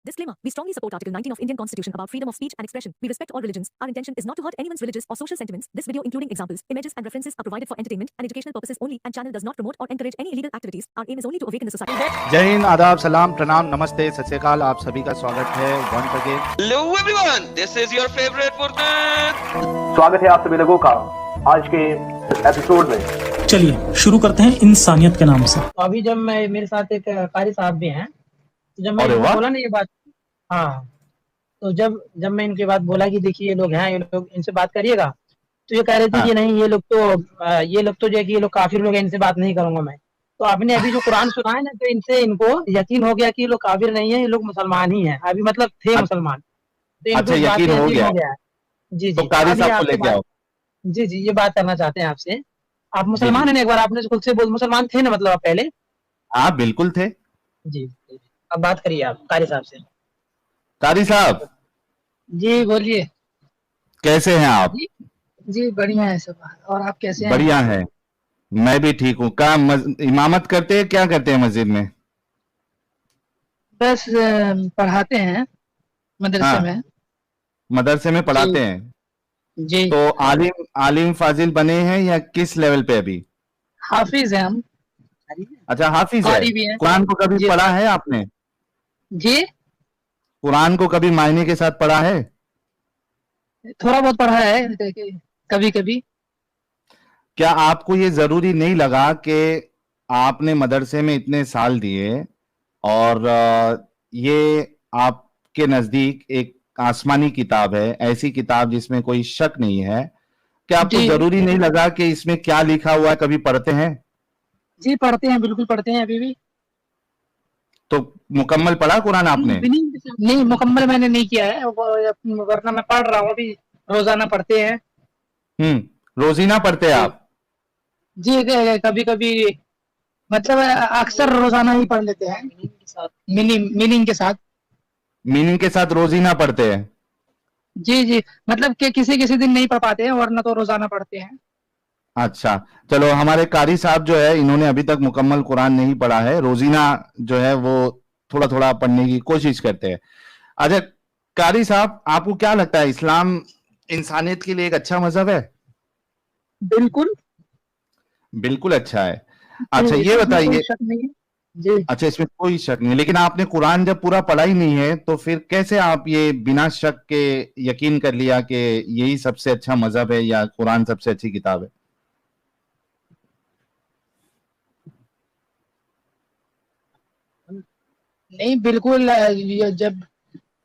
Disclaimer. We strongly support Article 19 of Indian Constitution about freedom of speech and expression. We respect all religions. Our intention is not to hurt anyone's religious or social sentiments. This video, including examples, images, and references, are provided for entertainment and educational purposes only, and channel does not promote or encourage any illegal activities. Our aim is only to awaken the society. जय हिंद, आदाब, सलाम, प्रणाम, नमस्ते, सत श्री अकाल। आप सभी का स्वागत है once again. Hello everyone, this is your favorite Furqan। स्वागत है आप सभी लोगों का आज के एपिसोड में। चलिए शुरू करते हैं इंसानियत के नाम से। अभी जब मैं मेरे साथ एक कारी साहब भी हैं, जब मैं बोला ना ये बात, हाँ, तो जब मैं इनकी बात बोला कि देखिए ये लोग हैं, ये लोग इनसे बात करिएगा, तो ये कह रहे थे कि नहीं ये लोग तो जो है कि ये लोग काफिर लोग हैं, इनसे बात नहीं करूंगा मैं। तो आपने अभी जो कुरान सुना है ना, तो इनसे इनको यकीन हो गया कि ये लोग काफिर नहीं है, ये लोग मुसलमान ही हैं। अभी मतलब थे मुसलमान, तो अच्छा, यकीन हो गया है। जी तो कारी साहब को लेके आओ। जी ये बात करना चाहते हैं आपसे। आप मुसलमान हैं? एक बार आपने खुद से बोल, मुसलमान थे ना मतलब आप पहले? हाँ बिल्कुल थे। जी अब बात करिए आप कारी साहब से। कारी साहब जी बोलिए। कैसे हैं आप? जी बढ़िया है सब। और आप कैसे हैं? बढ़िया है, मैं भी ठीक हूँ। क्या इमामत करते हैं, क्या करते हैं मस्जिद में? बस पढ़ाते हैं मदरसे में। मदरसे में पढ़ाते हैं जी। तो आलिम फाजिल बने हैं या किस लेवल पे अभी? हाफिज हैं हम। अच्छा, हाफिज है। कुरान को कभी पढ़ा है आपने? जी कुरान को कभी मायने के साथ पढ़ा है? थोड़ा बहुत पढ़ा है कभी कभी। क्या आपको ये जरूरी नहीं लगा कि आपने मदरसे में इतने साल दिए और ये आपके नजदीक एक आसमानी किताब है, ऐसी किताब जिसमें कोई शक नहीं है, क्या आपको जरूरी नहीं लगा कि इसमें क्या लिखा हुआ है कभी पढ़ते हैं? जी पढ़ते हैं, बिल्कुल पढ़ते हैं अभी भी। तो मुकम्मल पढ़ा कुरान आपने? नहीं मुकम्मल मैंने नहीं किया है, वरना मैं पढ़ रहा हूँ अभी। रोजाना पढ़ते हैं। रोजीना पढ़ते हैं आप? जी कभी कभी मतलब अक्सर रोजाना ही पढ़ लेते हैं, मीनिंग के साथ। मीनिंग के साथ रोजीना पढ़ते हैं? जी मतलब कि किसी दिन नहीं पढ़ पाते हैं, वरना तो रोजाना पढ़ते हैं। अच्छा चलो, हमारे कारी साहब जो है इन्होंने अभी तक मुकम्मल कुरान नहीं पढ़ा है, रोजीना जो है वो थोड़ा थोड़ा पढ़ने की कोशिश करते हैं। अच्छा कारी साहब, आपको क्या लगता है इस्लाम इंसानियत के लिए एक अच्छा मजहब है? बिल्कुल अच्छा है। अच्छा ये बताइए। अच्छा इसमें कोई शक नहीं, लेकिन आपने कुरान जब पूरा पढ़ा ही नहीं है तो फिर कैसे आप ये बिना शक के यकीन कर लिया कि यही सबसे अच्छा मजहब है या कुरान सबसे अच्छी किताब है? नहीं बिल्कुल, जब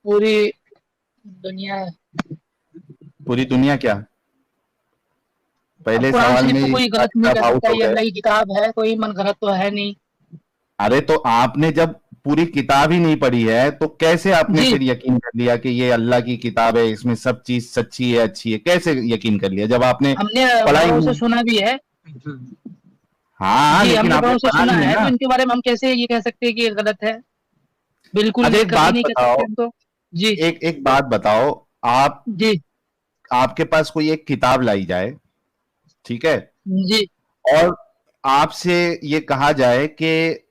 पूरी दुनिया क्या, पहले सवाल में कोई गलत नहीं कर सकता, ये अल्लाह की किताब है, कोई मन गलत तो है नहीं। अरे तो आपने जब पूरी किताब ही नहीं पढ़ी है तो कैसे आपने फिर यकीन कर लिया कि ये अल्लाह की किताब है, इसमें सब चीज सच्ची है, अच्छी है? कैसे यकीन कर लिया जब आपने पढ़ाई से सुना भी है? हाँ लेकिन आपने सुना है, तो इनके बारे में हम कैसे ये कह सकते हैं कि ये गलत है? बिल्कुल एक बात बताओ, तो जी एक बात बताओ, आप जी आपके पास कोई एक किताब लाई जाए, ठीक है जी, और आपसे ये कहा जाए कि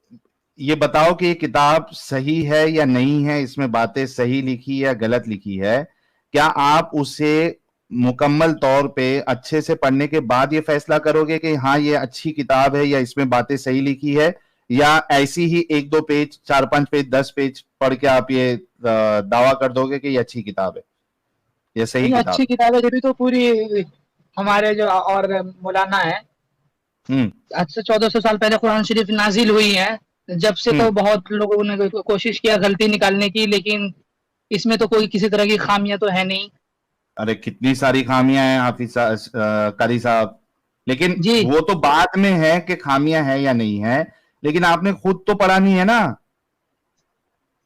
ये बताओ कि ये किताब सही है या नहीं है, इसमें बातें सही लिखी या गलत लिखी है, क्या आप उसे मुकम्मल तौर पे अच्छे से पढ़ने के बाद ये फैसला करोगे कि हाँ ये अच्छी किताब है या इसमें बातें सही लिखी है, या ऐसी ही 1-2 पेज, 4-5 पेज, 10 पेज पढ़ के आप ये दावा कर दोगे कि ये अच्छी किताब है, ये सही किताब? अच्छी किताब है जब तो पूरी हमारे जो और मौलाना है, आज से 1400 साल पहले कुरान शरीफ नाजिल हुई है, जब से तो बहुत लोगों ने कोशिश किया गलती निकालने की, लेकिन इसमें तो कोई किसी तरह की खामियां तो है नहीं। अरे कितनी सारी खामियां हैं हाफिज कारी साहब, लेकिन वो तो बाद में है कि खामियां है या नहीं है, लेकिन आपने खुद तो पढ़ा नहीं है ना?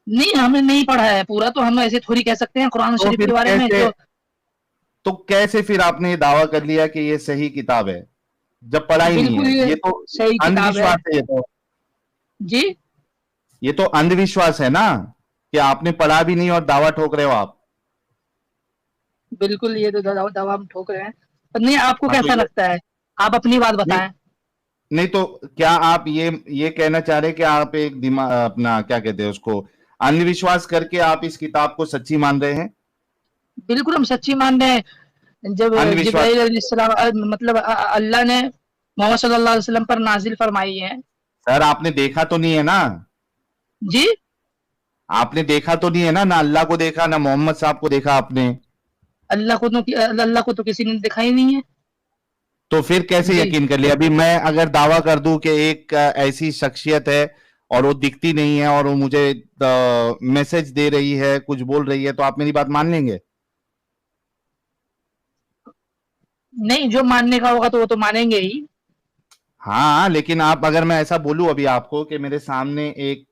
नहीं हमने नहीं पढ़ा है पूरा, तो हम ऐसे थोड़ी कह सकते हैं कुरान शरीफ के बारे में। तो कैसे फिर आपने दावा कर लिया कि ये सही किताब है जब पढ़ा ही नहीं है? ये तो सही अंधविश्वास है। ये तो जी, ये तो अंधविश्वास है ना कि आपने पढ़ा भी नहीं और दावा ठोक रहे हो आप। बिल्कुल ये तो दावा हम ठोक रहे हैं। नहीं आपको कैसा लगता है? आप अपनी बात बताएं। नहीं तो क्या आप ये कहना चाह रहे कि आप एक दिमाग अपना क्या कहते हैं उसको, अंधविश्वास करके आप इस किताब को सच्ची मान रहे हैं? बिल्कुल हम सच्ची मान रहे हैं। जब अंधविश्वास- जिब्राइल अलैहिस्सलाम मतलब अल्लाह ने मोहम्मद सल्लल्लाहु अलैहि वसल्लम पर नाजिल फरमाई है। सर आपने देखा तो नहीं है ना? जी आपने देखा तो नहीं है ना अल्लाह को देखा, ना मोहम्मद साहब को देखा आपने। अल्लाह को तो किसी ने देखा ही नहीं है। तो फिर कैसे जी। यकीन कर लिया? अभी मैं अगर दावा कर दूं कि एक ऐसी शख्सियत है और वो दिखती नहीं है और वो मुझे मैसेज दे रही है, कुछ बोल रही है, तो आप मेरी बात मान लेंगे? नहीं, जो मानने का होगा तो वो तो मानेंगे ही। हाँ, लेकिन आप अगर मैं ऐसा बोलूं अभी आपको कि मेरे सामने एक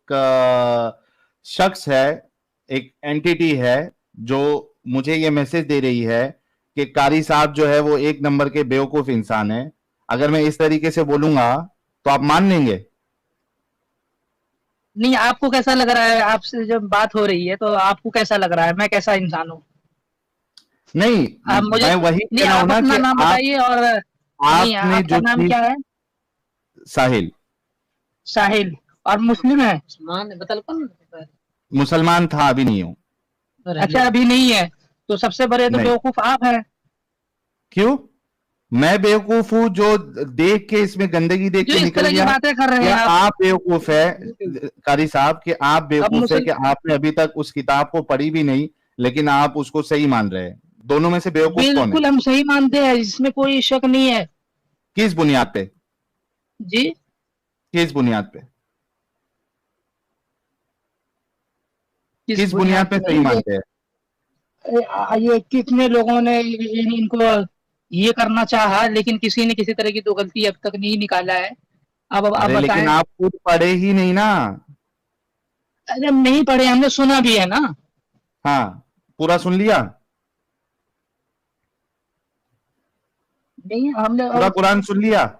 शख्स है, एक एंटिटी है जो मुझे ये मैसेज दे रही है कि कारी साहब जो है वो एक नंबर के बेवकूफ इंसान है, अगर मैं इस तरीके से बोलूंगा तो आप मान लेंगे? नहीं, आपको कैसा लग रहा है? आपसे जब बात हो रही है तो आपको कैसा लग रहा है मैं कैसा इंसान हूँ? नहीं, आप मुझे मैं वही नहीं, कह रहा हूं आप ना अपना कि नाम बताइए। और नहीं, आपने आपका जो नाम चीज- क्या है? साहिल। साहिल। और मुस्लिम है? मुसलमान था, अभी नहीं हूं। अच्छा, अभी नहीं है। तो सबसे बड़े तो नहीं। बेवकूफ आप हैं। क्यों? मैं बेवकूफ हूं जो देख के इसमें गंदगी देख जो के इस निकल तरह की गया? बातें कर रहे हैं या आप। आप बेवकूफ है कारी साहब कि आप बेवकूफ है कि आपने अभी तक उस किताब को पढ़ी भी नहीं लेकिन आप उसको सही मान रहे हैं? दोनों में से बेवकूफ कौन है? बिल्कुल हम सही मानते हैं, इसमें कोई शक नहीं है। किस बुनियाद पे? जी, किस बुनियाद पे? किस बुनियाद पे सही मानते हैं? ये कितने लोगों ने इनको ये करना चाहा, लेकिन किसी ने किसी तरह की तो गलती अब तक नहीं निकाला है। अब आप अरे बताएं। लेकिन आप खुद पढ़े ही नहीं ना। अरे हम नहीं पढ़े, हमने सुना भी है ना। हाँ, पूरा सुन लिया? नहीं, हमने पूरा कुरान सुन लिया?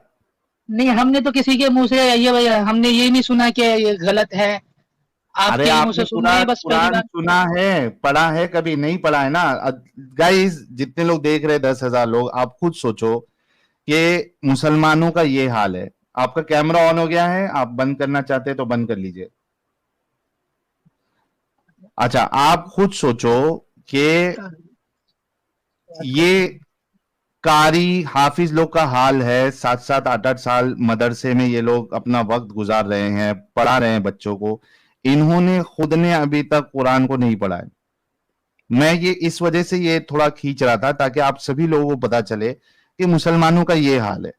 नहीं, हमने तो किसी के मुंह से ये हमने ये नहीं सुना कि ये गलत है। अरे आपके मुंह आपने से सुना है बस पहली कुरान बार। सुना है, पढ़ा है? कभी नहीं पढ़ा है ना। गाइस, जितने लोग देख रहे हैं 10,000 लोग, आप खुद सोचो कि मुसलमानों का ये हाल है। आपका कैमरा ऑन हो गया है, आप बंद करना चाहते हैं तो बंद कर लीजिए। अच्छा, आप खुद सोचो कि ये कारी हाफिज लोग का हाल है। 7-7 8-8 साल मदरसे में ये लोग अपना वक्त गुजार रहे हैं, पढ़ा रहे हैं बच्चों को। इन्होंने खुद ने अभी तक कुरान को नहीं पढ़ा है। मैं ये इस वजह से ये थोड़ा खींच रहा था ताकि आप सभी लोगों को पता चले कि मुसलमानों का ये हाल है।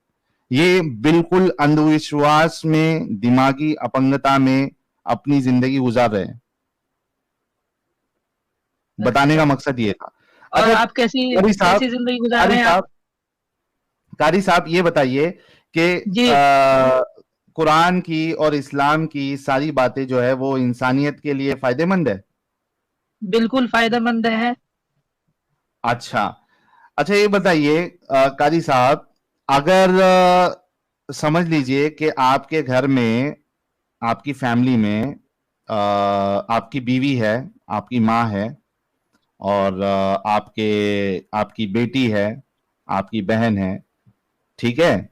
ये बिल्कुल अंधविश्वास में, दिमागी अपंगता में अपनी जिंदगी गुजार रहे हैं। बताने का मकसद ये था। और अच्छा, आप कैसी जिंदगी गुजार रहे हैं आप? कारी साहब ये बताइए कि जी। कुरान की और इस्लाम की सारी बातें जो है वो इंसानियत के लिए फायदेमंद है? बिल्कुल फायदेमंद है। अच्छा, ये बताइए कारी साहब, अगर समझ लीजिए कि आपके घर में, आपकी फैमिली में आपकी बीवी है, आपकी माँ है और आपकी बेटी है, आपकी बहन है, ठीक है?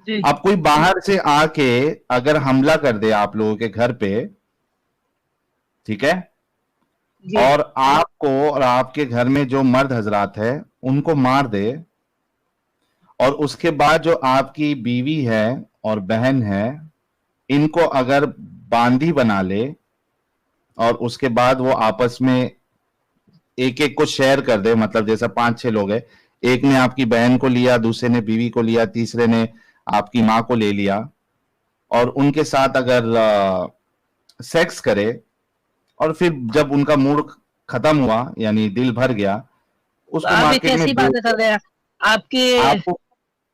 जी। अब कोई बाहर से आके अगर हमला कर दे आप लोगों के घर पे, ठीक है, जी। और आपको और आपके घर में जो मर्द हजरात है उनको मार दे, और उसके बाद जो आपकी बीवी है और बहन है इनको अगर बांदी बना ले और उसके बाद वो आपस में एक एक को शेयर कर दे, मतलब जैसा 5-6 लोग है, एक ने आपकी बहन को लिया, दूसरे ने बीवी को लिया, तीसरे ने आपकी माँ को ले लिया, और उनके साथ अगर सेक्स करे और फिर जब उनका मूड खत्म हुआ, यानी दिल भर गया, उसको आप मार्केट में कैसी बातें कर रहे हैं? आपके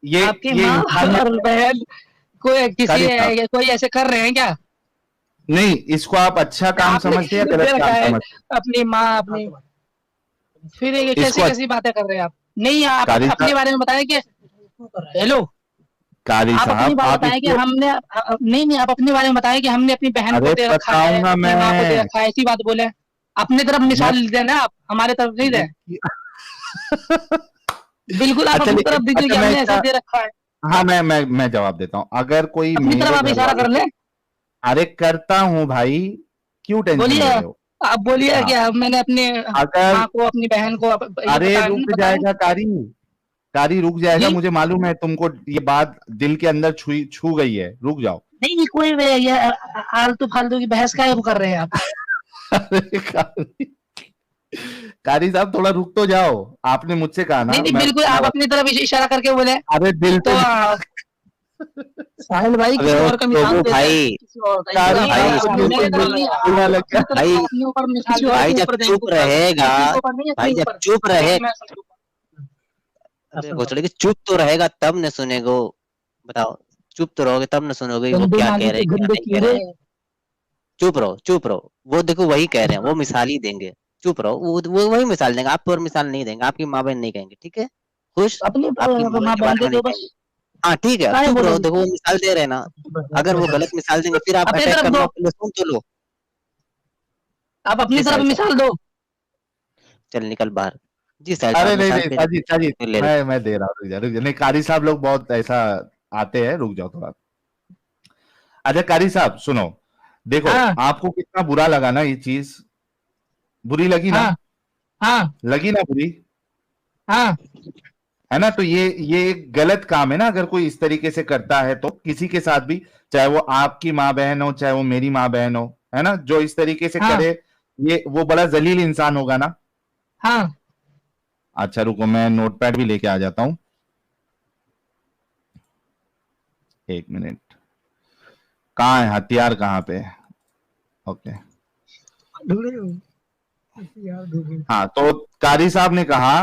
ये माँ इंसानियत और बहन कोई ऐसे कर रहे हैं क्या? नहीं, इसको आप अच्छा काम आपने समझते हैं या किसी गलत को काम देखा है? समझते हैं? अपनी माँ फिर ये इसको कैसी बातें कर रहे हैं आप? नहीं, आप कारी अपने साहब- बारे में बताएं कि हेलो, कारी आप अपनी साहब, बात आप बताएं कि इसको- हमने नहीं, आप अपने बारे में बताएं कि हमने अपनी बहन को अरे दे रखा है, बताऊंगा अपनी मैं। माँ को दे रखा है, ऐसी बात बोले। अपने तरफ मिसाल देना, आप हमारे तरफ नहीं दे। बिल्कुल आप अच्छा, अपनी तरफ दीजिए कि अच्छा, मैं हमने ऐसा इसका- दे रखा है। हाँ, मैं जवाब देता हूँ। अगर कोई अपनी तरफ मेरे आप घर इशारा वाले- कर ले। अरे करता हूं भाई, क्यों टेंशन बोलिए, ले रहे हो? आप बोलिए हाँ। क्या मैंने अपने अगर माँ को, अपनी बहन को ये अरे बताया रुक ना, बताया जाएगा कारी, कारी रुक जाएगा, जी? मुझे मालूम है तुमको ये बात दिल के अंदर छू गई है, रुक जाओ। नहीं कोई ये आलतू फालतू की बहस का वो कर रहे हैं आप। अरे कारी साहब थोड़ा रुक तो जाओ, आपने मुझसे कहा ना। नहीं नहीं बिल्कुल, आप अपनी तरफ इशारा करके बोले अरे दिल तो साहिल भाई किसी और का मिसाल देते हैं, भाई किसी और का। कारी भाई साहब अपने बिल्कुल ऊपर नहीं, बुरा लग गया। भाई अपने ऊपर मिसाल भाई किसी जब ऊपर देंगे, चुप रहेगा, किसी ऊपर नहीं, अपने भाई जब ऊपर। चुप रहे, मैं सबके ऊपर। देखो चलो कि चुप तो रहेगा तब न सुनेगो। बताओ, चुप तो रहोगे तब न सुनोगे वो गंदे क्या नाली कह रहे के हैं, क्या गंदे नहीं कह कीड़े। रहे हैं। चुप रहो, चुप रहो। वो देखो वही कह रहे हैं, वो मिसाल ही देंगे। चुप रहो, वो वही मिसाल देंगे, आप पर मिसाल नहीं देंगे, आपकी माँ बहन नहीं कहेंगे, ठीक है? खुश? अपनी आपकी माँ बहन माँ के बहन बारे के में नहीं दो बस। कहेंगे। हाँ ठीक है, काहे चुप रहो। बोलोगे? देखो वो मिसाल दे रहे हैं ना, अगर वो गलत मिसाल देंगे फिर आप अपनी अटैक तरफ करना, दो, पहले सुन तो लो। आप अपनी जी तरफ साहिल साहब, मिसाल दो। चल निकल बाहर। जी साहिल अरे साहब नहीं मिसाल नहीं फिर साजिद साजिद, ले लो। मैं दे रहा हूँ, रुक जा। नहीं, कारी साहब लोग बहुत ऐसा आते हैं, रुक जाओ थोड़ा। अच्छा कारी साहब सुनो, देखो हाँ आपको कितना बुरा लगा ना, ये चीज बुरी लगी ना, हाँ हाँ लगी ना बुरी, हाँ। है ना? तो ये एक गलत काम है ना, अगर कोई इस तरीके से करता है तो किसी के साथ भी, चाहे वो आपकी माँ बहन हो, चाहे वो मेरी माँ बहन हो, है ना, जो इस तरीके से हाँ करे, ये वो बड़ा जलील इंसान होगा ना। हाँ। अच्छा रुको, मैं नोटपैड भी लेके आ जाता हूं, एक मिनट। कहाँ है हथियार, कहाँ पे? ओके हाँ, तो कारी साहब ने कहा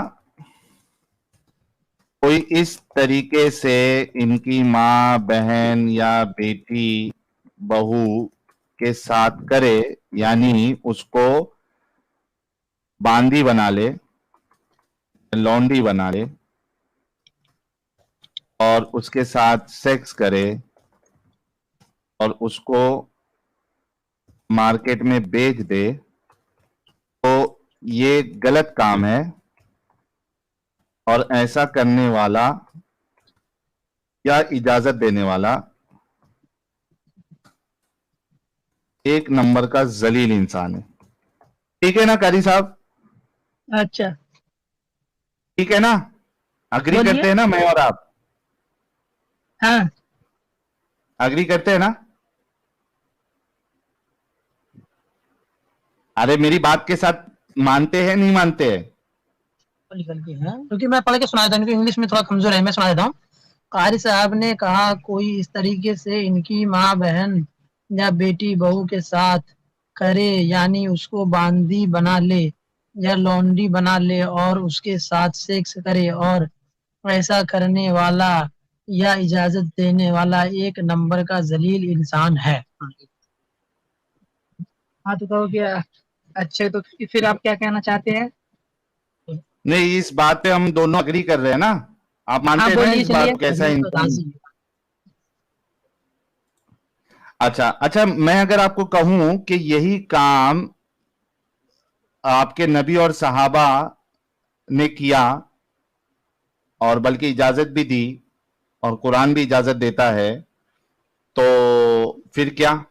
कोई इस तरीके से इनकी माँ बहन या बेटी बहू के साथ करे, यानी उसको बांदी बना ले, लौंडी बना ले, और उसके साथ सेक्स करे और उसको मार्केट में बेच दे, तो ये गलत काम है। और ऐसा करने वाला या इजाजत देने वाला एक नंबर का जलील इंसान है। ठीक है ना कारी साहब? अच्छा ठीक है ना? अग्री बोलिए। करते हैं ना, मैं और आप हाँ अग्री करते हैं ना? अरे मेरी बात के साथ मानते हैं, नहीं मानते हैं? क्योंकि मैं पढ़ के सुना देता हूँ, इंग्लिश में थोड़ा कमजोर है, मैं सुना देता हूँ। कारी साहब ने कहा कोई इस तरीके से इनकी माँ बहन या बेटी बहू के साथ करे, यानी उसको बांदी बना ले या लौंडी बना ले और उसके साथ सेक्स करे, और ऐसा करने वाला या इजाजत देने वाला एक नंबर का जलील इंसान है। हाँ तो कहो क्या? अच्छे, तो फिर आप क्या कहना चाहते हैं? नहीं, इस बात पे हम दोनों अग्री कर रहे हैं ना, आप मानते हाँ हैं ना बोलिए, इस बात चलिए। कैसा इंसान? अच्छा अच्छा, मैं अगर आपको कहूं कि यही काम आपके नबी और सहाबा ने किया, और बल्कि इजाजत भी दी, और कुरान भी इजाजत देता है, तो फिर क्या?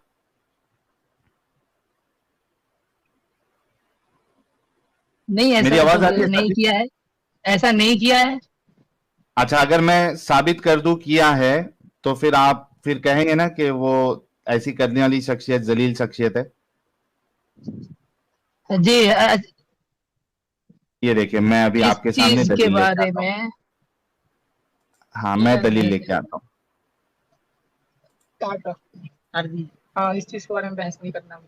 नहीं, ऐसा मेरी आवाज आ रही है नहीं साजिद? किया है, ऐसा नहीं किया है। अच्छा, अगर मैं साबित कर दूं किया है, तो फिर आप फिर कहेंगे ना कि वो ऐसी करने वाली शख्सियत जलील शख्सियत है। जी ये देखिए, मैं अभी इस आपके सामने चीज के दलील लेके बारे आता हूं। में हाँ, मैं दलील लेके आता हूँ। हाँ, इस चीज के बारे में बहस नहीं करना।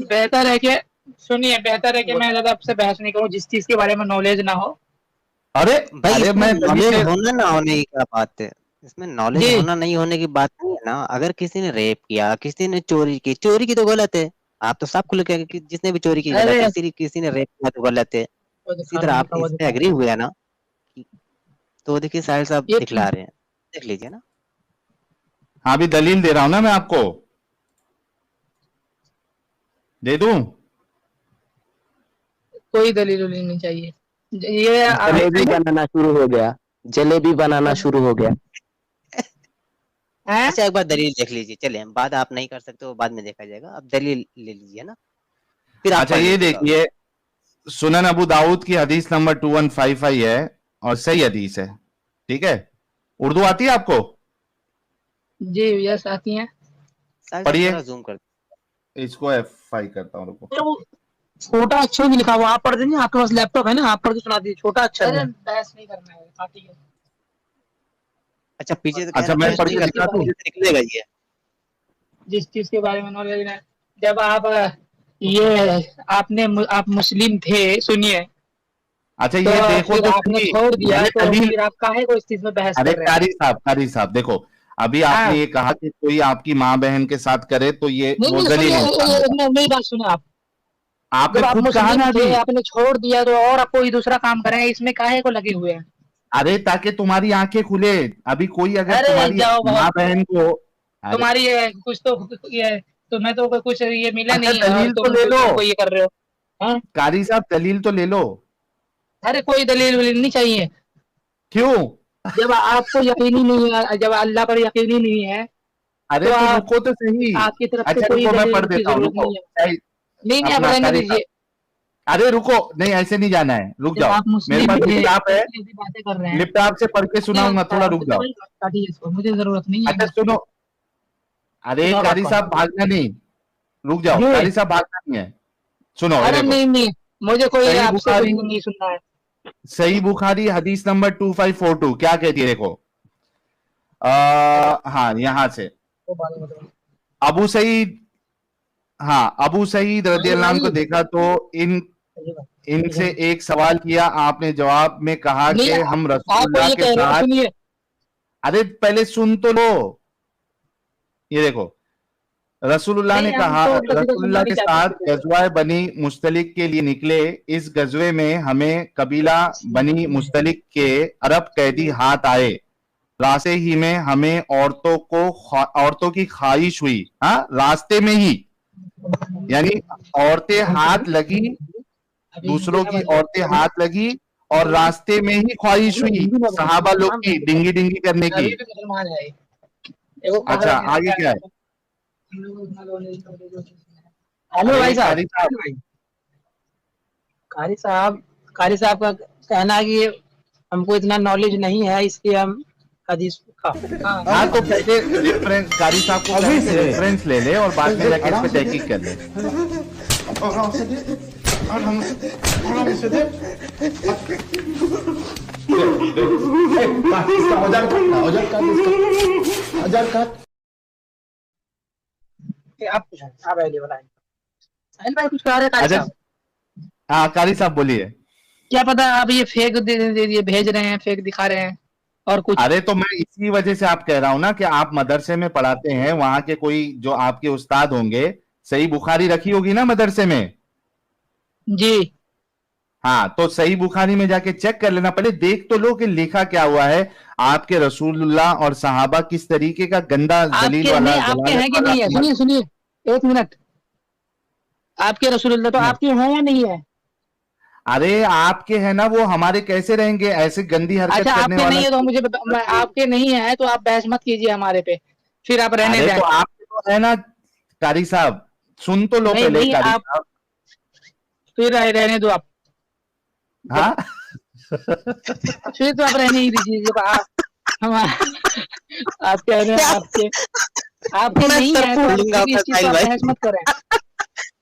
बेहतर है कि सुनिए, बेहतर है कि मैं ज्यादा आपसे बहस नहीं करूं जिस चीज के बारे में नॉलेज ना हो। अरे भाई अरे इसमें मैं नॉलेज होना ना होने की क्या बात है? इसमें नॉलेज जी होना नहीं होने की बात नहीं है ना। अगर किसी ने रेप किया, किसी ने चोरी की तो गलत है। आप तो सब खुल के कि जिसने भी चोरी की गलत अरे है, किसी ने रेप किया तो गलत है। इसी तरह आप इससे एग्री हुए है ना? तो देखिए साहिल साहब ये दिखला रहे हैं, देख लीजिए ना। हाँ, अभी दलील दे रहा हूं ना मैं आपको, दे दूं? कोई दलील उलील नहीं चाहिए। ये जलेबी बनाना शुरू हो गया, जलेबी बनाना शुरू हो गया। हैं? अच्छा एक बार दलील देख लीजिए, चलिए बात आप नहीं कर सकते वो बाद में देखा जाएगा, अब दलील ले लीजिए ना, फिर आप अच्छा पढ़ ये लीजिएगा। देखिए, सुनन अबू दाऊद की हदीस नंबर 2155 है और सही हदीस है, ठीक है। उर्दू आती है आपको? जी यस आती हैं। साहिल साहब पढ़िए। थोड़ा जूम कर, इसको F5 करता हूँ, रुको। ये वो छोटा अक्षर भी लिखा हुआ, आप पढ़ देंगे, आपके पास लैपटॉप है ना, आप पढ़ के सुना दीजिए, छोटा अक्षर है। बहस नहीं करना है, काफी है। अच्छा पीछे से अच्छा, कहना मैं बहस पढ़ नहीं के करना, दिखा दूं? पीछे से निकलेगा ये। जिस चीज के बारे में नॉलेज है, जब ये आप मुस्लिम थे, सुनिए, अच्छा तो ये देखो फिर तो आपने सही, छोड़ दिया, मैंने तो दलील। फिर आप काहे को इस चीज में बहस अरे कर रहे हैं? कारी साहब देखो, अभी हाँ। आपने ये कहा कि कोई आपकी माँ बहन के साथ करे तो ये नहीं वो नहीं जलील सुनिए, इंसान होगा। मेरी बात सुनिए आप। आपने जब आप खुद कहा मुस्लिम ना थे, अभी। आपने छोड़ दिया, तो और आप कोई दूसरा काम कर रहे हैं, इसमें काहे को लगे हुए हैं? अरे ताकि तुम्हारी आंखें खुले। अभी कोई अगर अरे तुम्हारी जाओ माँ बहुत, बहन को, अरे तुम्हारी कुछ तो ये, तुम्हें तो कुछ ये मिला अच्छा नहीं है, और दलील तो ले लो, तुमको ये कर रहे हो, हैं? कारी साहब दलील तो ले लो। अरे कोई दलील वलील नहीं चाहिए। क्यों? जब आपको यकीन ही नहीं है, जब अल्लाह पर यकीन ही नहीं है, अरे तो तो आप, रुको तो सही। आपकी तरफ से अच्छा कोई रुको, मैं दलील पढ़ की देता हूँ, जरूरत रुको। नहीं है। नहीं आप अपना रहने कारी दीजिए। साहब, अरे रुको, नहीं ऐसे नहीं जाना है, रुक जब जाओ। आप मेरे मुस्लिम पास थे, लैपटॉप है, ऐसी बातें कर रहे हैं, लैपटॉप से पढ़ के सुनाऊंगा, थोड़ा रुक जाओ। काटिए इसको, मुझे जरूरत नहीं अच्छा है। सुनो, अरे सुनो कारी बात साहब भागना नहीं, रुक जाओ, जी। कारी साहब भागना नहीं है। सुनो, ये अरे देखो, नहीं नहीं, मुझे कोई सही आपसे बुखारी, कुछ नहीं सुनना है। सही बुखारी हदीस नंबर 2542 क्या कहती है, देखो। हाँ यहां से वो बात बताओ। अबू सईद, हाँ अबू सईद रदियल्लाहु अन्हु को देखा तो इनसे एक सवाल किया, आपने जवाब में कहा कि नहीं, हम आप रसूलुल्लाह ये के कह रहे हो, साथ। सुनिए, अरे पहले सुन तो लो, ये देखो, रसूलुल्लाह ने नहीं, हम कहा, तो किसी को सुनना रसूलुल्लाह नहीं के चाहते साथ किसी को। गजवा बनी मुस्तलिक के लिए निकले। इस गजवे में हमें कबीला बनी मुस्तलिक के अरब कैदी हाथ आए। रास्ते ही में हमें औरतों की ख्वाहिश हुई। हाँ, रास्ते में ही, यानी औरतें हाथ लगी, दूसरों की औरतें हाथ लगी, और रास्ते में ही ख्वाहिश हुई सहाबा लोग की डिंगी डिंगी करने की। अभी भी मुसलमान है ये वो अच्छा आगे क्या है? हेलो अरे भाई साहब, कारी साहब, कारी साहब का कहना है कि हमको इतना नॉलेज नहीं है, इसलिए हम हदीस का हाँ तो पहले रेफरेंस, कारी साहब को रेफरेंस ले ले और बाद में जाके इस पे तहकीक कर ले। आप कुछ आप अवेलेबल आए साहिल भाई, कुछ कह रहे हैं कारी अच्छा, साहब? हाँ कारी साहब बोलिए। क्या पता आप ये फेक ये भेज रहे हैं, फेक दिखा रहे हैं और कुछ। अरे तो मैं इसी वजह से आप कह रहा हूं ना कि आप मदरसे में पढ़ाते हैं, वहां के कोई जो आपके उस्ताद होंगे, सही बुखारी रखी होगी ना मदरसे में। जी हाँ तो सही बुखारी में जाके चेक कर लेना, पहले देख तो लो कि लिखा क्या हुआ है। आपके रसूलुल्लाह और सहाबा किस तरीके का गंदा जलील आपके वाला, नहीं, आपके जलालत हैं कि वाला नहीं है? अमल। सुनिए सुनिए एक मिनट, आपके रसूलुल्लाह तो आपके हैं या नहीं है? अरे आपके है ना, वो हमारे कैसे रहेंगे ऐसे गंदी हरकत अच्छा करने आपके वाला। नहीं है तो मुझे आपके नहीं है तो आप बहस मत कीजिए हमारे पे, फिर आप रहने अरे दें। तो आपके तो है ना कारी साहब, सुन तो लो नहीं पहले नहीं, कारी आप साहब। फिर रहने दो आप, हाँ फिर तो आप रहने ही दीजिए। जब आप कह रहे हैं आपके मैं नहीं सर है फोड़ तो लूंगा फिर आपका इस चीज साहिल पर भाई। बहस मत करें।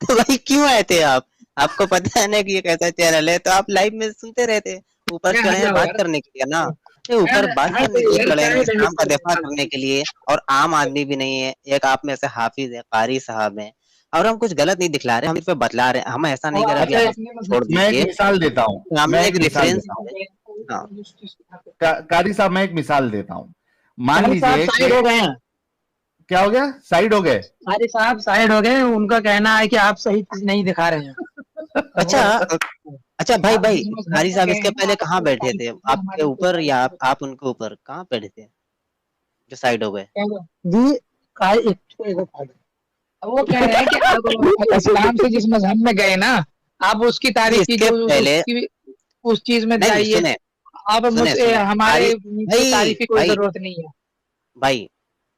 तो भाई क्यों आए थे आप? आपको पता है ना कि ये कैसा चैनल है, तो आप लाइव में सुनते रहते। ऊपर चढ़े हैं बात करने के लिए ना, ये ऊपर बात करने के लिए चढ़े हैं, इस्लाम का दिफा करने के लिए। और आम आदमी भी नहीं है, एक आप में से हाफिज है, कारी साहब है, और हम कुछ गलत नहीं दिखला रहे, हम इस पे बतला रहे हैं। हम ऐसा नहीं कर रहे कि आप छोड़ मैं एक दीजिए, मिसाल देता हूँ, सामने मैं एक एक मिसाल रेफरेंस देता हूँ। है। हाँ कारी साहब मैं एक मिसाल देता हूँ। मान कारी साहब लीजिए साइड हो कि गए हैं, क्या हो गया, साइड हो गए। कारी साहब साइड हो गए, उनका कहना है कि आप सही चीज नहीं दिखा रहे हैं। अच्छा अच्छा भाई कारी साहब इसके पहले कहाँ बैठे थे? आपके ऊपर या आप उनके ऊपर कहाँ बैठे थे जो साइड हो गए? जी वो कह रहे हैं कि आप इस्लाम से जिस मजहब में गए ना, आप उसकी तारीफ की, इसके जो पहले उस चीज में नहीं जाइए। सुने आप सुने मुझसे सुने हमारे भाई तारीफ की कोई भाई जरूरत नहीं है। भाई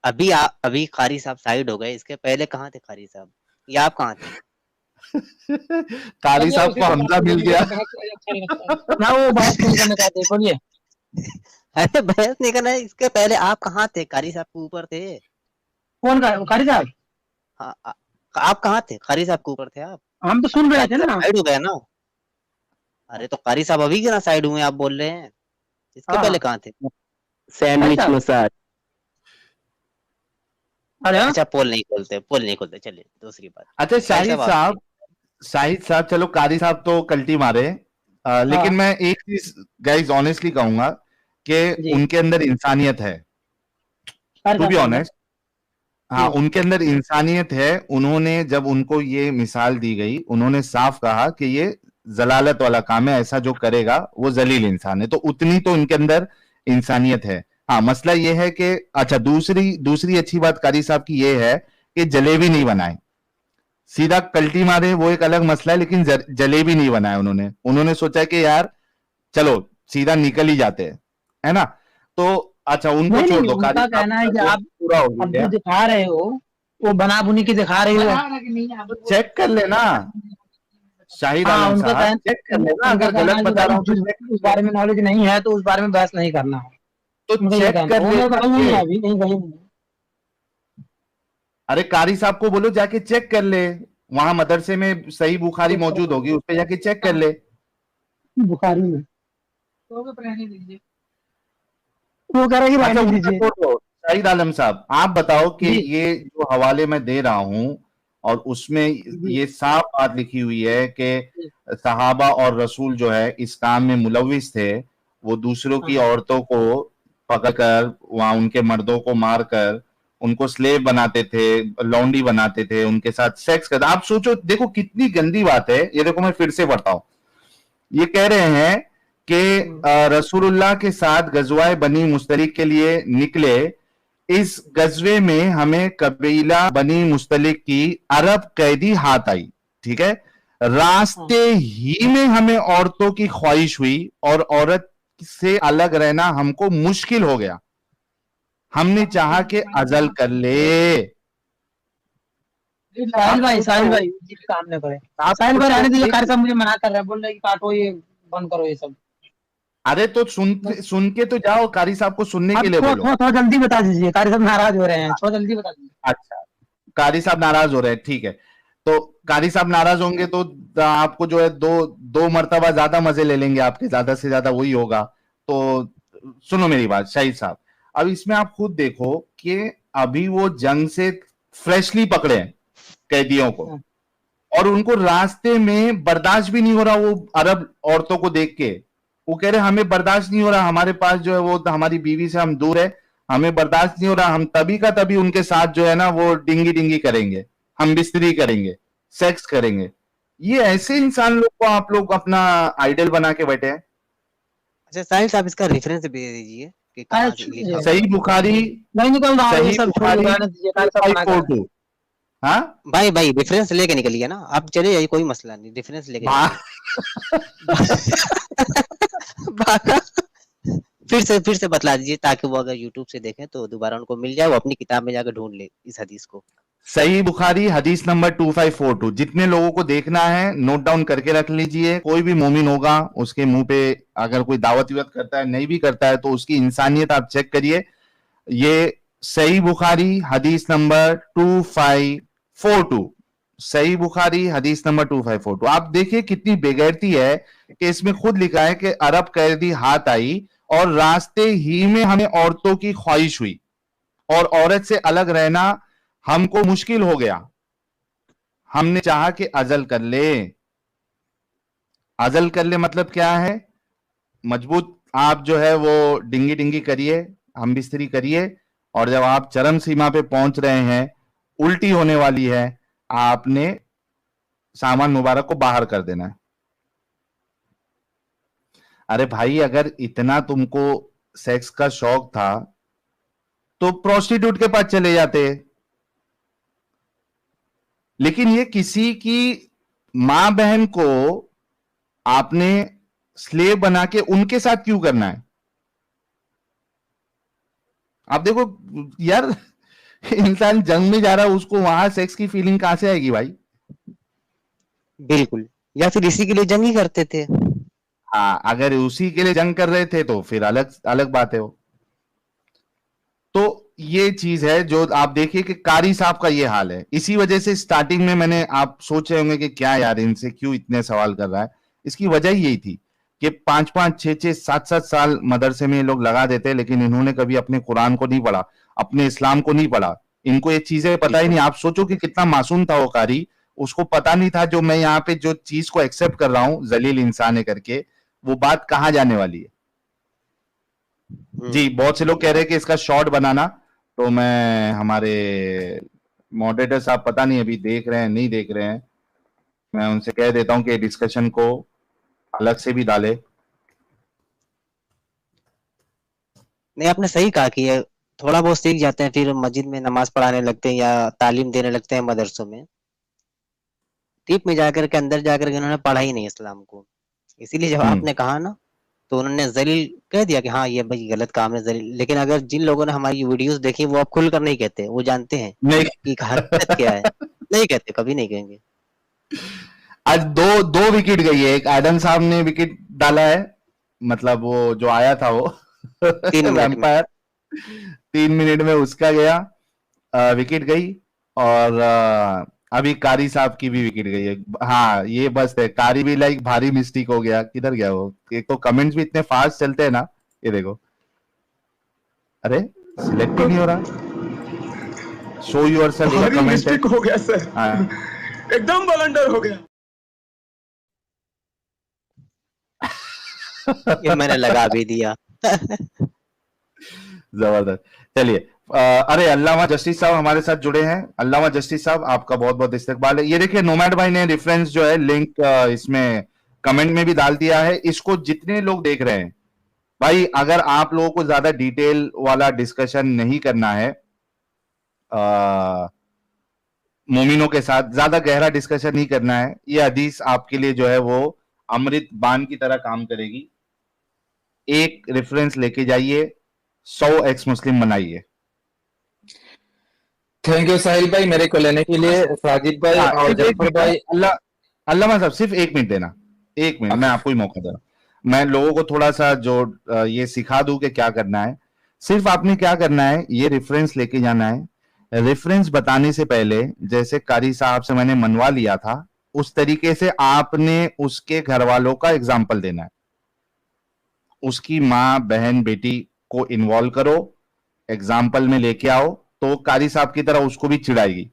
अभी कारी साहब साइड हो गए, इसके पहले कहाँ थे कारी साहब, या आप कहाँ थे? कारी साहब को हमजा मिल गया। ना वो बात नहीं करना चाहते, बोलिए। अरे बहस नहीं करना है, इसके पहले आप कहाँ थे? कारी साहब के ऊपर थे। कौन कारी साहब? आप कहाँ थे? कारी साहब के ऊपर थे आप। हम तो सुन रहे थे ना। साइड हो गया ना। अरे तो कारी साहब अभी ना साइड हुए आप बोल रहे हैं, इसके पहले कहाँ थे? Sandwich massage. अरे अच्छा पोल नहीं खोलते, चलिए दूसरी बात। अच्छा शाहिद साहब चलो कारी साहब तो कल्टी मारे, लेकिन मैं एक चीज गाइस ऑनेस्टली कहूंगा कि उनके अंदर इंसानियत है, टू बी ऑनेस्ट। हाँ उनके अंदर इंसानियत है। उन्होंने जब उनको ये मिसाल दी गई, उन्होंने साफ कहा कि ये जलालत वाला काम है, ऐसा जो करेगा वो जलील इंसान है, तो उतनी तो इनके अंदर इंसानियत है। हाँ मसला ये है कि अच्छा दूसरी अच्छी बात कारी साहब की ये है कि जलेबी नहीं बनाए, सीधा कल्टी मारे वो एक अलग मसला है, लेकिन जलेबी नहीं बनाए उन्होंने सोचा कि यार चलो सीधा निकल ही जाते हैं, है ना। तो अच्छा उनको छोड़ दो। उनका कहना है कि आप पूरा हो अब गया, जो दिखा रहे हो वो बना बुनी की दिखा रहे हो, चेक कर लेना शाहिद आलम साहब, चेक कर लेना। अगर गलत बता रहा हूँ तो उस बारे में नॉलेज नहीं है तो उस बारे में बहस नहीं करना है, तो चेक कर ले। अभी नहीं गई। अरे कारी साहब को बोलो जाके चेक कर ले, वहां मदरसे में सही बुखारी मौजूद होगी, उस पे जाके चेक कर ले। बुखारी में वो कह रहा है कि रहने दीजिए। शाहिद आलम साहब आप बताओ कि ये जो हवाले मैं दे रहा हूं और उसमें ये साफ बात लिखी हुई है कि सहाबा और रसूल जो है इस काम में मुलविस थे, वो दूसरों की औरतों को पकड़कर वहां उनके मर्दों को मारकर उनको स्लेव बनाते थे, लौंडी बनाते थे, उनके साथ सेक्स करते। आप सोचो, देखो कितनी गंदी बात है ये। देखो मैं फिर से पढ़ता हूं, ये कह रहे हैं कि रसूलुल्लाह के साथ गजवाए बनी मुस्तलिक के लिए निकले। इस गजवे में हमें कबीला बनी मुस्तलिक की अरब कैदी हाथ आई, ठीक है। रास्ते ही में हमें औरतों की ख्वाहिश हुई और औरत से अलग रहना हमको मुश्किल हो गया, हमने चाहा कि अजल कर ले। साहिल भाई काम न करे, साहिल भाई रहने दीजिए। कारी साहब मुझे मना कर रहे हैं, बोल रहे हैं कि काटो ये, बंद करो ये सब। अरे तो सुन के तो जाओ, कारी साहब को सुनने के लिए बोलो। थोड़ा जल्दी बता दीजिए, कारी साहब नाराज हो रहे हैं, थोड़ा जल्दी बता दीजिए। अच्छा कारी साहब नाराज हो रहे हैं, ठीक है। तो कारी साहब नाराज होंगे तो आपको जो है दो मर्तबा ज्यादा मजे ले लेंगे, आपके ज्यादा से ज्यादा वही होगा। तो सुनो मेरी बात शाहिद साहब, अब इसमें आप खुद देखो कि अभी वो जंग से फ्रेशली पकड़े हैं कैदियों को, और उनको रास्ते में बर्दाश्त भी नहीं हो रहा वो अरब औरतों को देख के। वो कह रहे हमें बर्दाश्त नहीं हो रहा, हमारे पास जो है वो हमारी बीवी से हम दूर है, हमें बर्दाश्त नहीं हो रहा, हम तभी का तभी उनके साथ जो है ना वो डिंगी करेंगे, हम बिस्तरी करेंगे, सेक्स करेंगे। ये ऐसे इंसान लोग को आप लोग अपना आइडल बना के बैठे हैं। अच्छा साहिब साहब इसका रेफरेंस भेज दीजिए कि कहाँ से लिखा। सही बुखारी, नहीं निकल रहा है, सब छोड़ दीजिए। कारी साहब मना कर रहे हैं। हाँ भाई रेफरेंस लेके निकलिए ना, आप चले जाइए, कोई मसला नहीं, रेफरेंस लेके फिर से बतला दीजिए, ताकि वो अगर YouTube से देखें तो दोबारा उनको मिल जाए, वो अपनी किताब में जाकर ढूंढ ले इस हदीस को। सही बुखारी हदीस नंबर 2542। जितने लोगों को देखना है नोट डाउन करके रख लीजिए। कोई भी मोमिन होगा उसके मुंह पे अगर कोई दावत करता है, नहीं भी करता है, तो उसकी इंसानियत आप चेक करिए। ये सही बुखारी हदीस नंबर 2542, सही बुखारी हदीस नंबर 2542। आप देखिए कितनी बेगैरती है कि इसमें खुद लिखा है कि अरब कैदी हाथ आई और रास्ते ही में हमें औरतों की ख्वाहिश हुई और औरत से अलग रहना हमको मुश्किल हो गया, हमने चाहा कि अजल कर ले। अजल कर ले मतलब क्या है? मजबूत आप जो है वो डिंगी करिए, हम बिस्तरी करिए, और जब आप चरम सीमा पे पहुंच रहे हैं, उल्टी होने वाली है, आपने सामान मुबारक को बाहर कर देना है। अरे भाई अगर इतना तुमको सेक्स का शौक था तो प्रोस्टिट्यूट के पास चले जाते। लेकिन ये किसी की मां बहन को आपने स्लेव बना के उनके साथ क्यों करना है? आप देखो यार, इंसान जंग में जा रहा है, उसको वहां सेक्स की फीलिंग कहां से आएगी भाई? बिल्कुल, या फिर इसी के लिए जंग ही करते थे। हाँ, अगर उसी के लिए जंग कर रहे थे तो फिर अलग अलग बात है वो। तो ये चीज है जो आप देखिए कि कारी साहब का ये हाल है। इसी वजह से स्टार्टिंग में मैंने, आप सोच रहे होंगे कि क्या यार इनसे क्यों इतने सवाल कर रहा है, इसकी वजह ही यही थी कि 5-5, 6-6, 7-7 साल मदरसे में ये लोग लगा देते, लेकिन इन्होंने कभी अपने कुरान को नहीं पढ़ा, अपने इस्लाम को नहीं पढ़ा, इनको ये चीजें पता ही नहीं। आप सोचो कि कितना मासूम था वो कारी, उसको पता नहीं था जो मैं यहाँ पे जो चीज को एक्सेप्ट कर रहा हूँ जलील इंसान है करके, वो बात कहाँ जाने वाली है। जी, बहुत से लोग कह रहे हैं कि इसका शॉर्ट बनाना, तो मैं, हमारे मॉडरेटर साहब पता नहीं अभी देख रहे हैं नहीं देख रहे हैं, मैं उनसे कह देता हूं कि डिस्कशन को अलग से भी डाले। नहीं, आपने सही कहा कि ये थोड़ा बहुत सीख जाते हैं, फिर मस्जिद में नमाज पढ़ाने लगते हैं या तालीम देने लगते हैं मदरसों में। डीप में जाकर के, अंदर जाकर के उन्होंने पढ़ा ही नहीं इस्लाम को। इसीलिए जब आपने कहा ना, तो उन्होंने जलील कह दिया कि हाँ ये भाई गलत काम है जलील। लेकिन अगर जिन लोगों ने हमारी वीडियोस देखी, वो अब खुलकर नहीं कहते, वो जानते हैं नहीं कि हकीकत क्या है। नहीं कहते, कभी नहीं कहेंगे। आज दो विकेट गई है। एक एडम साहब ने विकेट डाला है, मतलब वो जो आया था वो 3 मिनट में। 3 मिनट में उसका गया, विकेट गई। और अभी कारी साहब की भी विकेट गई है। हाँ, ये बस है, कारी भी लाइक भारी मिस्टेक हो गया। किधर गया वो? एक तो कमेंट्स भी इतने फास्ट चलते हैं ना, ये देखो, अरे सिलेक्ट ही नहीं हो रहा। शो योरसेल्फ का कमेंट मिस्टेक हो गया सर। हाँ, एकदम ब्लंडर हो गया। ये मैंने लगा भी दिया। जबरदस्त। चलिए, अरे अल्लामा जस्टिस साहब हमारे साथ जुड़े हैं। अल्लामा जस्टिस साहब, आपका बहुत बहुत इस्तकबाल है। ये देखिए, नोमैड भाई ने रेफरेंस जो है, लिंक इसमें कमेंट में भी डाल दिया है। इसको जितने लोग देख रहे हैं भाई, अगर आप लोगों को ज्यादा डिटेल वाला डिस्कशन नहीं करना है, मोमिनों के साथ ज्यादा गहरा डिस्कशन नहीं करना है, ये हदीस आपके लिए जो है वो अमृत बाण की तरह काम करेगी। एक रेफरेंस लेके जाइए, 100 एक्स मुस्लिम बनाइए। थैंक यू साहिल भाई, मेरे को लेने के लिए। साजिद भाई और जफर भाई। अल्लामा साहब सिर्फ 1 मिनट देना, 1 मिनट, मैं आपको ही मौका दे रहा हूं। मैं लोगों को थोड़ा सा जो ये सिखा दूं कि क्या करना है। सिर्फ आपने क्या करना है, ये रेफरेंस लेके जाना है। रेफरेंस बताने से पहले, जैसे कारी साहब से मैंने मनवा लिया था, उस तरीके से आपने उसके घर वालों का एग्जाम्पल देना है। उसकी माँ, बहन, बेटी को इन्वॉल्व करो, एग्जाम्पल में लेके आओ, तो कारी साहब की तरह उसको भी चिढ़ाएगी,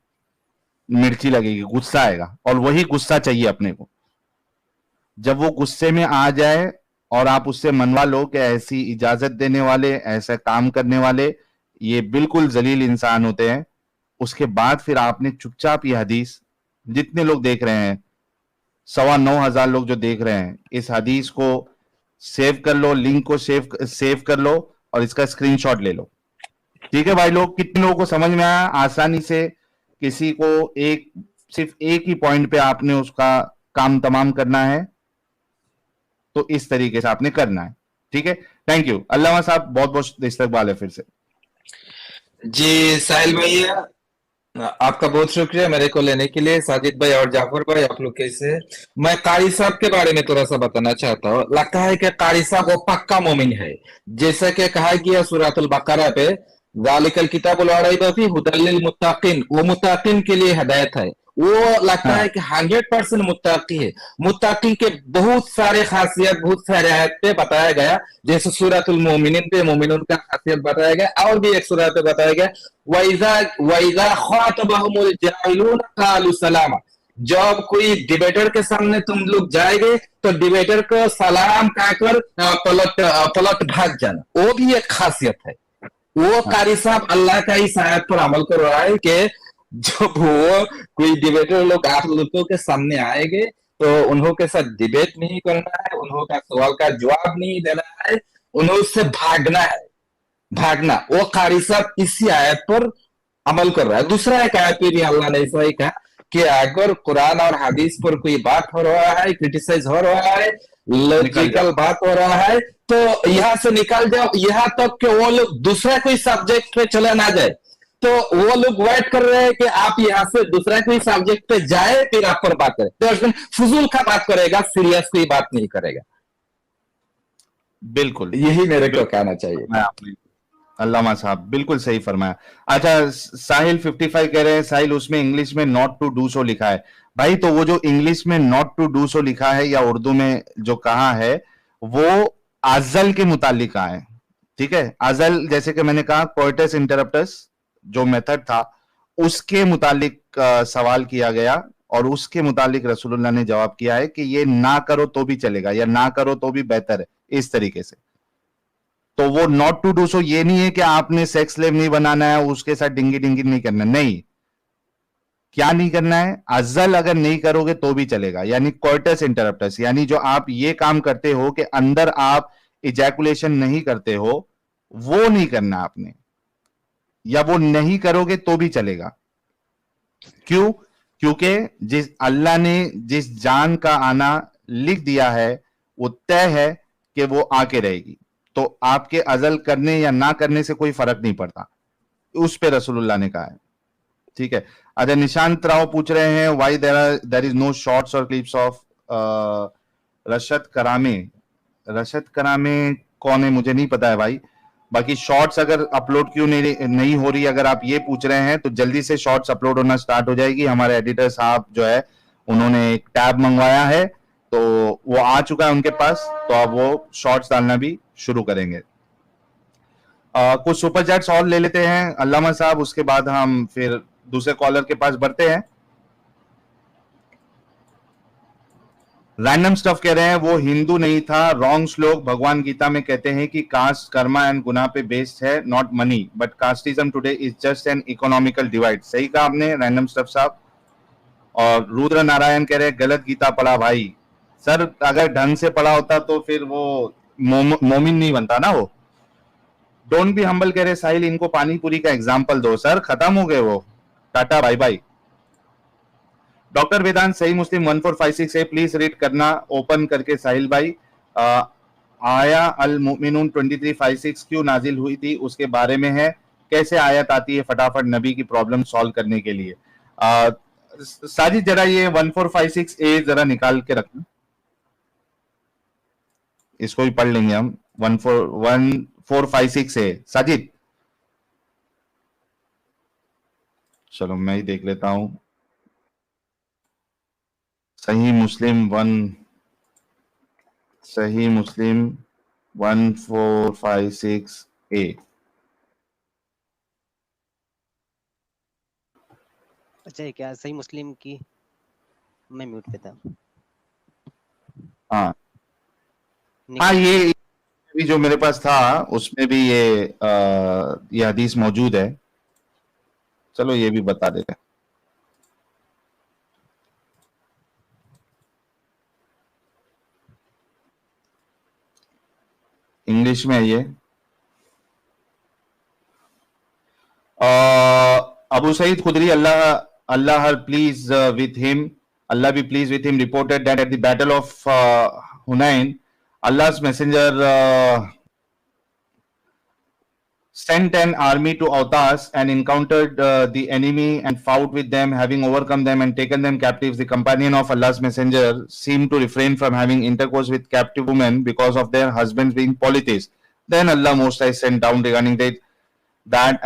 मिर्ची लगेगी, गुस्सा आएगा, और वही गुस्सा चाहिए अपने को। जब वो गुस्से में आ जाए और आप उससे मनवा लो कि ऐसी इजाजत देने वाले, ऐसा काम करने वाले, ये बिल्कुल जलील इंसान होते हैं, उसके बाद फिर आपने चुपचाप ये हदीस, जितने लोग देख रहे हैं, 9,500 लोग जो देख रहे हैं, इस हदीस को सेव कर लो, लिंक को सेव कर लो और इसका स्क्रीनशॉट ले लो। ठीक है भाई लोग, कितने लोगों को समझ में आया? आसानी से किसी को सिर्फ एक ही पॉइंट पे आपने उसका काम तमाम करना है, तो इस तरीके से आपने करना है। ठीक है, थैंक यू। अल्लामा साहब, बहुत बहुत इस्तकबाल है फिर से। जी साहिल भैया, आपका बहुत शुक्रिया मेरे को लेने के लिए। साजिद भाई और जाफर भाई, आप लोग कैसे? मैं कारी साहब के बारे में थोड़ा सा बताना चाहता हूँ। लगता है कि कारी साहब वो पक्का मोमिन है, जैसा कि कहा गया सूरतुल बकरा पे, ज़ालिकल किताबुल ला रैब फीह हुदल लिल मुत्तकीन, वो मुत्तकीन के लिए हिदायत है। वो लगता है कि 100% मुत्तकी है। मुत्तकी के बहुत सारे खासियत, बहुत सारे आयत पे बताया गया, जैसे सूरतुल मोमिनीन पे मोमिनून का खासियत बताया गया, और भी एक सूरत पे बताया गया, वइज़ा ख़ातबहुमुल जाहिलून क़ालू सलामा। जब कोई डिबेटर के सामने तुम लोग जाएंगे तो डिबेटर को सलाम कहकर पलट भाग जाना, वो भी एक खासियत है। वो कारी साहब अल्लाह का इस आयत पर अमल कर रहा है कि जब वो कोई डिबेटर लोग आप लोगों के सामने आएंगे तो उन्हों के साथ डिबेट नहीं करना है, उन्हों का सवाल का जवाब नहीं देना है, उन्हों से भागना है, भागना। वो कारी साहब इसी आयत पर अमल कर रहा है। दूसरा एक आयत पे भी अल्लाह ने ऐसा ही कहा कि अगर कुरान और हदीस पर कोई बात हो रहा है, क्रिटिसाइज हो रहा है, लॉजिकल बात हो रहा है, तो यहाँ से निकल जाओ, यहाँ तक कि वो लोग दूसरा कोई सब्जेक्ट पे चले ना जाए। तो वो लोग वेट कर रहे हैं कि आप यहाँ से दूसरा कोई सब्जेक्ट पे जाए फिर आप पर बात करें। तो एकदम फजूल का बात करेगा, सीरियस कोई बात नहीं करेगा। बिल्कुल, यही मेरे को कहना चाहिए। आपने अल्लामा साहब बिल्कुल सही फरमाया। अच्छा, साहिल 55 कह रहे हैं साहिल उसमें इंग्लिश में नॉट टू डू सो लिखा है। भाई तो वो जो इंग्लिश में नॉट टू डू सो लिखा है या उर्दू में जो कहा है वो अजल के मुतालिक कहा है, ठीक है। अजल जैसे कि मैंने कहा कोर्टस इंटरप्टस जो मेथड था उसके मुतालिक सवाल किया गया और उसके मुतालिक रसूलुल्लाह ने जवाब किया है कि ये ना करो तो भी चलेगा या ना करो तो भी बेहतर है, इस तरीके से। तो वो नॉट टू डू सो ये नहीं है कि आपने सेक्स स्लेव नहीं बनाना है, उसके साथ डिंगी डिंगी नहीं करना, नहीं। क्या नहीं करना है? अजल अगर नहीं करोगे तो भी चलेगा, यानी कोर्टस इंटरप्टस, यानी जो आप ये काम करते हो कि अंदर आप इजैकुलेशन नहीं करते हो वो नहीं करना आपने, या वो नहीं करोगे तो भी चलेगा। क्यों? क्योंकि जिस अल्लाह ने जिस जान का आना लिख दिया है वो तय है कि वो आके रहेगी, तो आपके अजल करने या ना करने से कोई फर्क नहीं पड़ता, उस पे रसूलुल्लाह ने कहा है, ठीक है। अच्छा, निशांत राव पूछ रहे हैं why there is no shorts और clips of Rashad Karame. Rashad Karame कौन है मुझे नहीं पता है भाई। बाकी शॉर्ट्स अगर अपलोड क्यों नहीं हो रही, अगर आप ये पूछ रहे हैं तो जल्दी से शॉर्ट्स अपलोड होना स्टार्ट हो जाएगी। हमारे एडिटर साहब जो है उन्होंने एक टैब मंगवाया है तो वो आ चुका है उनके पास, तो अब वो शॉर्ट्स डालना भी शुरू करेंगे। कुछ सुपर चैट्स और ले लेते हैं अल्लामा साहब, उसके बाद हम फिर दूसरे कॉलर के पास बढ़ते हैं। रैंडम स्टफ कह रहे हैं वो हिंदू नहीं था, रॉन्ग श्लोक। भगवान गीता में कहते हैं कि कास्ट कर्मा एंड गुनाह पे बेस्ड है, not money, but casteism today is just an economical divide. सही कहा आपने रैंडम स्टफ साहब। और रुद्र नारायण कह रहे हैं गलत गीता पढ़ा भाई। सर अगर ढंग से पढ़ा होता तो फिर वो मोमिन नहीं बनता ना वो। डोंट बी हम्बल कह रहे साहिल इनको पानी पूरी का एग्जाम्पल दो। सर खत्म हो गए वो, टाटा बाय बाय। डॉक्टर वेदांत सही मुस्लिम 1456 है, प्लीज रीड करना ओपन करके साहिल भाई। आया अल मुमिनून 2356 क्यों नाजिल हुई थी उसके बारे में है, कैसे आयत आती है फटाफट नबी की प्रॉब्लम सॉल्व करने के लिए। साजिद जरा ये 1456 ए जरा निकाल के रखना, इसको भी पढ़ लेंगे हम। 1456 ए साजिद, चलो मैं ही देख लेता हूं। सही मुस्लिम 1456 ए। अच्छा है क्या सही मुस्लिम की? मैं म्यूट पे था। हाँ हाँ, ये भी जो मेरे पास था उसमें भी ये हदीस मौजूद है। चलो ये भी बता देते हैं। इंग्लिश में है ये। Abu Saeed Khudri Allah please with him, Allah be pleased with him, reported that at the battle of Hunain, Allah's messenger sent an army to Autas and encountered the enemy and fought with them. Having overcome them and taken them captives, the companion of Allah's messenger seemed to refrain from having intercourse with captive women because of their husbands being polytheists. Then Allah Most High sent down regarding that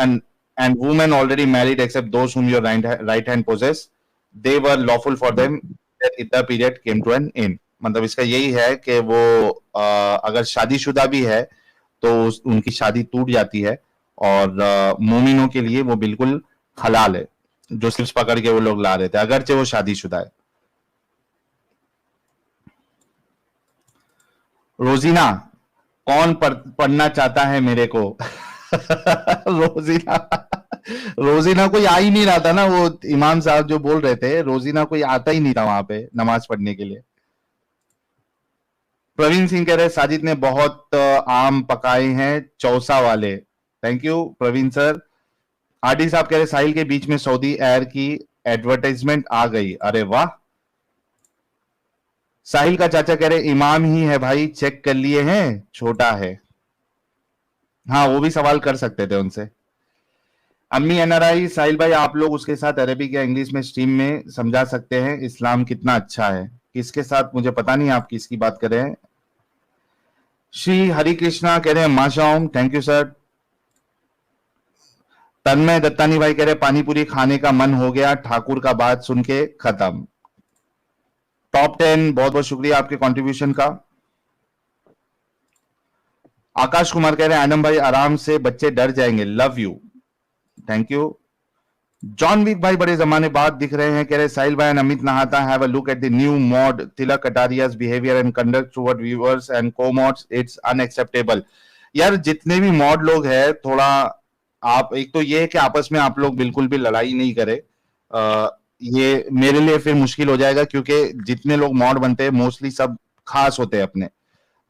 and women already married except those whom your right hand possess, they were lawful for them that idda period came to an end. मतलब इसका यही है कि वो अगर शादीशुदा भी है तो उनकी शादी टूट जाती है और मोमिनों के लिए वो बिल्कुल हलाल है जो सिर्फ पकड़ के वो लोग ला रहे थे, अगरचे वो शादीशुदा है। रोजीना कौन पढ़ना चाहता है मेरे को? रोजीना कोई आ ही नहीं रहा था ना, वो इमाम साहब जो बोल रहे थे रोजीना कोई आता ही नहीं था वहां पे नमाज पढ़ने के लिए। प्रवीण सिंह कह रहे साजिद ने बहुत आम पकाए हैं चौसा वाले। Thank you Praveen sir. RD साहब कह रहे साहिल के बीच में सऊदी एयर की एडवर्टाइजमेंट आ गई, अरे वाह। साहिल का चाचा कह रहे इमाम ही है भाई, चेक कर लिए हैं, छोटा है। हाँ वो भी सवाल कर सकते थे उनसे। अम्मी एनआरआई साहिल भाई, आप लोग उसके साथ अरबिक या इंग्लिश में स्ट्रीम में समझा सकते हैं इस्लाम कितना अच्छा है। किसके साथ मुझे पता नहीं आप किसकी बात कर रहे हैं। श्री हरि कृष्णा कह रहे हैं माशाओम, थैंक यू सर। तन्मय दत्तानी भाई कह रहे हैं पानी पूरी खाने का मन हो गया, ठाकुर का बात सुन के खत्म। टॉप 10, बहुत बहुत शुक्रिया आपके कंट्रीब्यूशन का। आकाश कुमार कह रहे हैं आदम भाई आराम से, बच्चे डर जाएंगे, love you, thank you. John Wick भाई बड़े जमाने बाद दिख रहे हैं, कह रहे साहिल भाई and Amit Nahata have a look at the new mod Tilak Kataria's behaviour and conduct toward viewers and co-mods, it's unacceptable. यार जितने भी मॉड लोग हैं, थोड़ा आप, एक तो ये है कि आपस में आप लोग बिल्कुल भी लड़ाई नहीं करें, ये मेरे लिए फिर मुश्किल हो जाएगा, क्योंकि जितने लोग मॉड बनते हैं मोस्टली सब खास होते हैं अपने।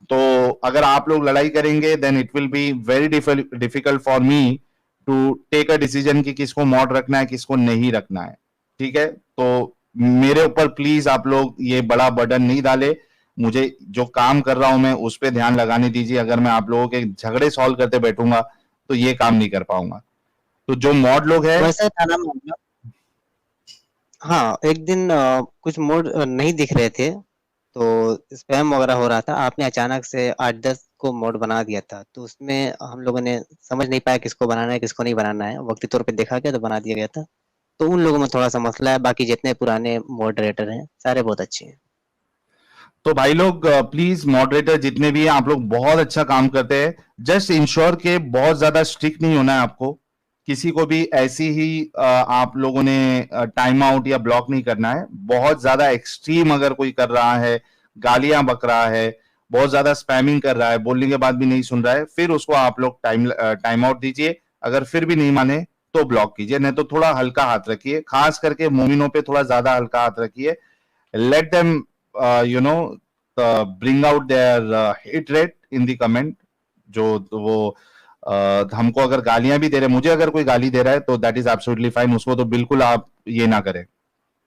तो अगर आप लोग लड़ाई करेंगे then it will be very difficult for me to take a decision कि किसको मॉड रखना है किसको नहीं रखना है, ठीक है। तो मेरे ऊपर प्लीज आप लोग ये बड़ा बर्डन नहीं डाले, मुझे जो काम कर रहा हूं मैं उस पर ध्यान लगाने दीजिए। अगर मैं आप लोगों के झगड़े सॉल्व करते बैठूंगा तो ये काम नहीं कर पाऊंगा। तो जो मॉड लोग हैं, वैसे था ना मामला, हाँ एक दिन कुछ मोड नहीं दिख रहे थे तो स्पैम वगैरह हो रहा था, आपने अचानक से 8-10 को मोड बना दिया था, तो उसमें हम लोगों ने समझ नहीं पाया किसको बनाना है किसको नहीं बनाना है, वक्ती तौर पे देखा गया तो बना दिया गया था। तो उन लोगों में थोड़ा सा मसला है, बाकी जितने पुराने मॉडरेटर हैं सारे बहुत अच्छे हैं। तो भाई लोग प्लीज मॉडरेटर जितने भी हैं, आप लोग बहुत अच्छा काम करते हैं, जस्ट इंश्योर के बहुत ज्यादा स्ट्रिक्ट नहीं होना है आपको, किसी को भी ऐसी ही आप लोगों ने टाइम आउट या ब्लॉक नहीं करना है। बहुत ज्यादा एक्सट्रीम अगर कोई कर रहा है, गालियां बक रहा है, बहुत ज्यादा स्पैमिंग कर रहा है, बोलने के बाद भी नहीं सुन रहा है, फिर उसको आप लोग टाइम आउट दीजिए। अगर फिर भी नहीं माने तो ब्लॉक कीजिए, नहीं तो थोड़ा हल्का हाथ रखिए, खास करके मोमिनों पे थोड़ा ज्यादा हल्का हाथ रखिए। Let them bring out their hit rate in the comment. जो वो हमको अगर गालियां भी दे रहे, मुझे अगर कोई गाली दे रहा है तो दैट इज एब्सोल्युटली फाइन, उसको तो बिल्कुल आप ये ना करें।